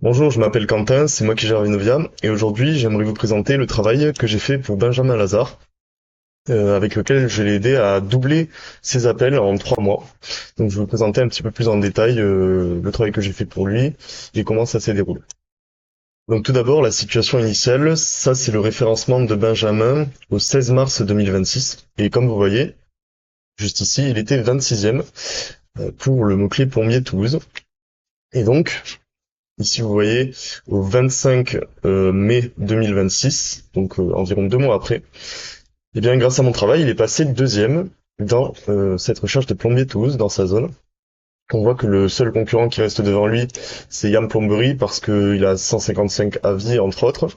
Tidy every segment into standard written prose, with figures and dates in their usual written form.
Bonjour, je m'appelle Quentin, c'est moi qui gère Vinovia, et aujourd'hui j'aimerais vous présenter le travail que j'ai fait pour Benjamin Lazare, avec lequel je l'ai aidé à doubler ses appels en 3 mois. Donc je vais vous présenter un petit peu plus en détail le travail que j'ai fait pour lui et comment ça s'est déroulé. Donc tout d'abord, la situation initiale, ça c'est le référencement de Benjamin au 16 mars 2026, et comme vous voyez, juste ici, il était 26e pour le mot-clé plombier Toulouse. Et donc, ici, vous voyez, au 25 mai 2026, donc environ 2 mois après, eh bien, grâce à mon travail, il est passé deuxième dans cette recherche de plombier Toulouse, dans sa zone. On voit que le seul concurrent qui reste devant lui, c'est Yam Plomberie, parce qu'il a 155 avis, entre autres,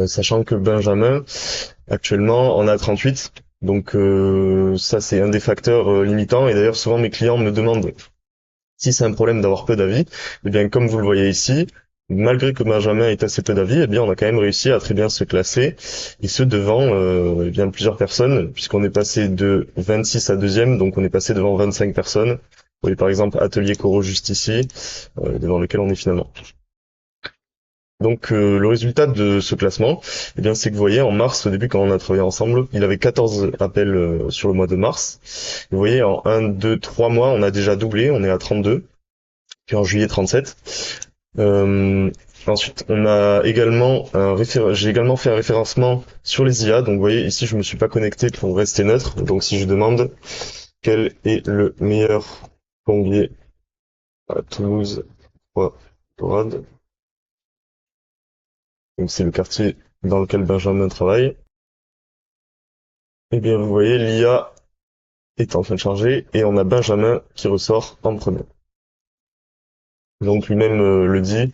sachant que Benjamin, actuellement, en a 38. Donc ça, c'est un des facteurs limitants. Et d'ailleurs, souvent, mes clients me demandent si c'est un problème d'avoir peu d'avis, eh bien, comme vous le voyez ici, malgré que Benjamin ait assez peu d'avis, eh bien, on a quand même réussi à très bien se classer, et ce devant eh bien plusieurs personnes, puisqu'on est passé de 26 à deuxième, donc on est passé devant 25 personnes. Vous voyez par exemple Atelier Coro juste ici, devant lequel on est finalement. Donc le résultat de ce classement, eh bien, c'est que vous voyez, en mars, au début, quand on a travaillé ensemble, il avait 14 appels sur le mois de mars. Vous voyez, en 1, 2, 3 mois, on a déjà doublé, on est à 32. Puis en juillet 37. Euh, Ensuite, on a également j'ai également fait un référencement sur les IA. Donc, vous voyez, ici, je me suis pas connecté pour rester neutre. Donc, si je demande quel est le meilleur plombier à Toulouse, Torade, donc c'est le quartier dans lequel Benjamin travaille. Eh bien, vous voyez, l'IA est en train de charger et on a Benjamin qui ressort en premier. Donc, lui-même le dit.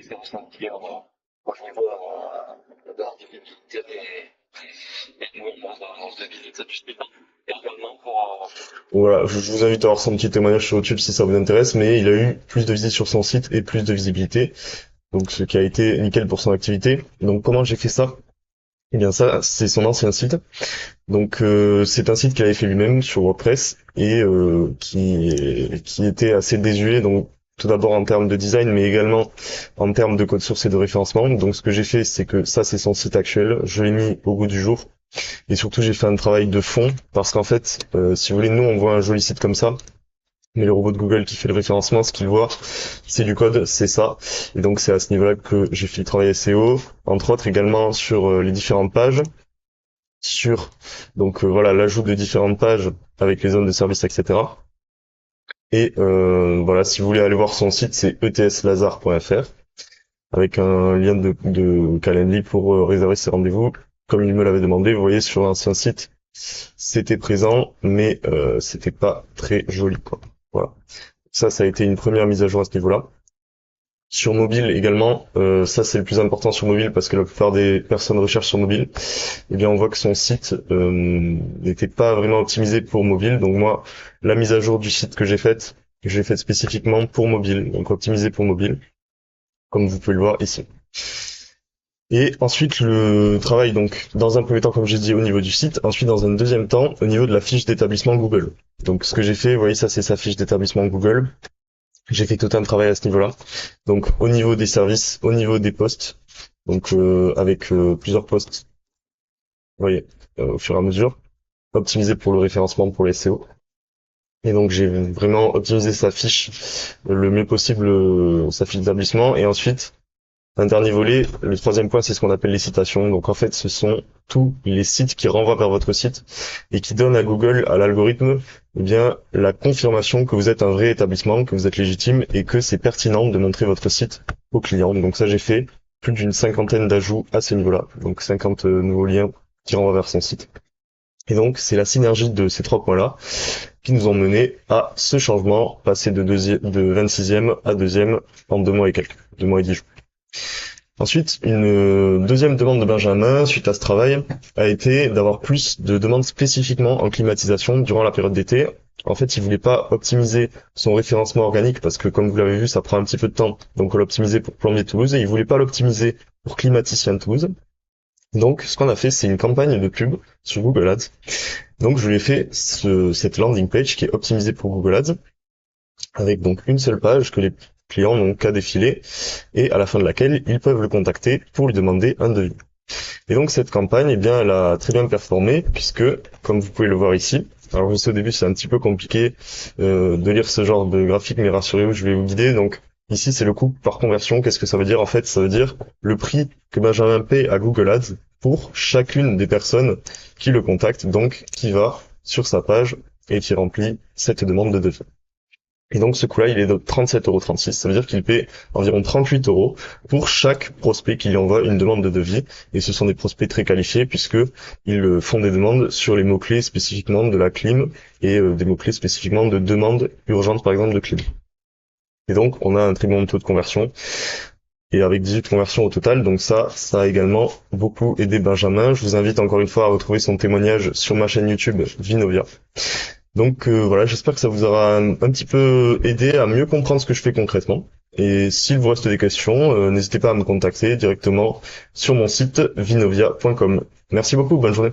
C'est ressentir au niveau de la difficulté des mouvements de visite satisfaisants. Et également pour... Voilà, je vous invite à voir son petit témoignage sur YouTube si ça vous intéresse, mais il a eu plus de visites sur son site et plus de visibilité, donc ce qui a été nickel pour son activité. Donc comment j'ai fait ça? Eh bien ça, c'est son ancien site. Donc c'est un site qu'il avait fait lui-même sur WordPress et qui était assez désuet. Donc tout d'abord en termes de design, mais également en termes de code source et de référencement. Donc ce que j'ai fait, c'est que ça c'est son site actuel. Je l'ai mis au goût du jour et surtout j'ai fait un travail de fond parce qu'en fait, si vous voulez, nous on voit un joli site comme ça. Mais le robot de Google qui fait le référencement, ce qu'il voit, c'est du code, c'est ça. Et donc c'est à ce niveau-là que j'ai fait le travail SEO, entre autres également sur les différentes pages, sur donc voilà l'ajout de différentes pages avec les zones de service, etc. Et voilà, si vous voulez aller voir son site, c'est etslazare.fr avec un lien de Calendly pour réserver ses rendez-vous. Comme il me l'avait demandé, vous voyez sur l'ancien site, c'était présent, mais c'était pas très joli, quoi. Voilà. Ça a été une première mise à jour à ce niveau-là. Sur mobile également, ça c'est le plus important sur mobile parce que la plupart des personnes recherchent sur mobile. Eh bien, on voit que son site n'était pas vraiment optimisé pour mobile. Donc moi, la mise à jour du site que j'ai faite spécifiquement pour mobile, donc optimisé pour mobile, comme vous pouvez le voir ici. Et ensuite, le travail, donc, dans un premier temps, comme j'ai dit, au niveau du site, ensuite, dans un deuxième temps, au niveau de la fiche d'établissement Google. Donc, ce que j'ai fait, vous voyez, ça, c'est sa fiche d'établissement Google. J'ai fait tout un travail à ce niveau-là. Donc, au niveau des services, au niveau des postes, donc, avec plusieurs postes, vous voyez, au fur et à mesure, optimisé pour le référencement, pour les SEO. Et donc, j'ai vraiment optimisé sa fiche le mieux possible, sa fiche d'établissement. Et ensuite, un dernier volet, le troisième point, c'est ce qu'on appelle les citations. Donc en fait, ce sont tous les sites qui renvoient vers votre site et qui donnent à Google, à l'algorithme, eh bien, la confirmation que vous êtes un vrai établissement, que vous êtes légitime et que c'est pertinent de montrer votre site aux clients. Donc ça, j'ai fait plus d'une cinquantaine d'ajouts à ce niveau-là. Donc 50 nouveaux liens qui renvoient vers son site. Et donc, c'est la synergie de ces 3 points-là qui nous ont mené à ce changement, passer de 26e à deuxième en 2 mois et quelques, 2 mois et 10 jours. Ensuite, une deuxième demande de Benjamin, suite à ce travail, a été d'avoir plus de demandes spécifiquement en climatisation durant la période d'été. En fait, il voulait pas optimiser son référencement organique parce que, comme vous l'avez vu, ça prend un petit peu de temps. Donc, on l'a optimisé pour Plombier Toulouse et il voulait pas l'optimiser pour Climaticien Toulouse. Donc, ce qu'on a fait, c'est une campagne de pub sur Google Ads. Donc, je lui ai fait cette landing page qui est optimisée pour Google Ads avec donc une seule page que les clients n'ont qu'à défiler et à la fin de laquelle ils peuvent le contacter pour lui demander un devis. Et donc cette campagne, eh bien, elle a très bien performé puisque, comme vous pouvez le voir ici, alors je sais au début c'est un petit peu compliqué de lire ce genre de graphique, mais rassurez-vous, je vais vous guider. Donc ici c'est le coût par conversion. Qu'est-ce que ça veut dire? En fait, ça veut dire le prix que Benjamin paie à Google Ads pour chacune des personnes qui le contactent, donc qui va sur sa page et qui remplit cette demande de devis. Et donc ce coût-là, il est de 37,36 €. Ça veut dire qu'il paie environ 38 € pour chaque prospect qui lui envoie une demande de devis. Et ce sont des prospects très qualifiés puisque ils font des demandes sur les mots-clés spécifiquement de la clim et des mots-clés spécifiquement de demande urgente par exemple de clim. Et donc on a un très bon taux de conversion. Et avec 18 conversions au total, donc ça a également beaucoup aidé Benjamin. Je vous invite encore une fois à retrouver son témoignage sur ma chaîne YouTube Vinovia. Donc voilà, j'espère que ça vous aura un petit peu aidé à mieux comprendre ce que je fais concrètement. Et s'il vous reste des questions, n'hésitez pas à me contacter directement sur mon site vinovia.com. Merci beaucoup, bonne journée.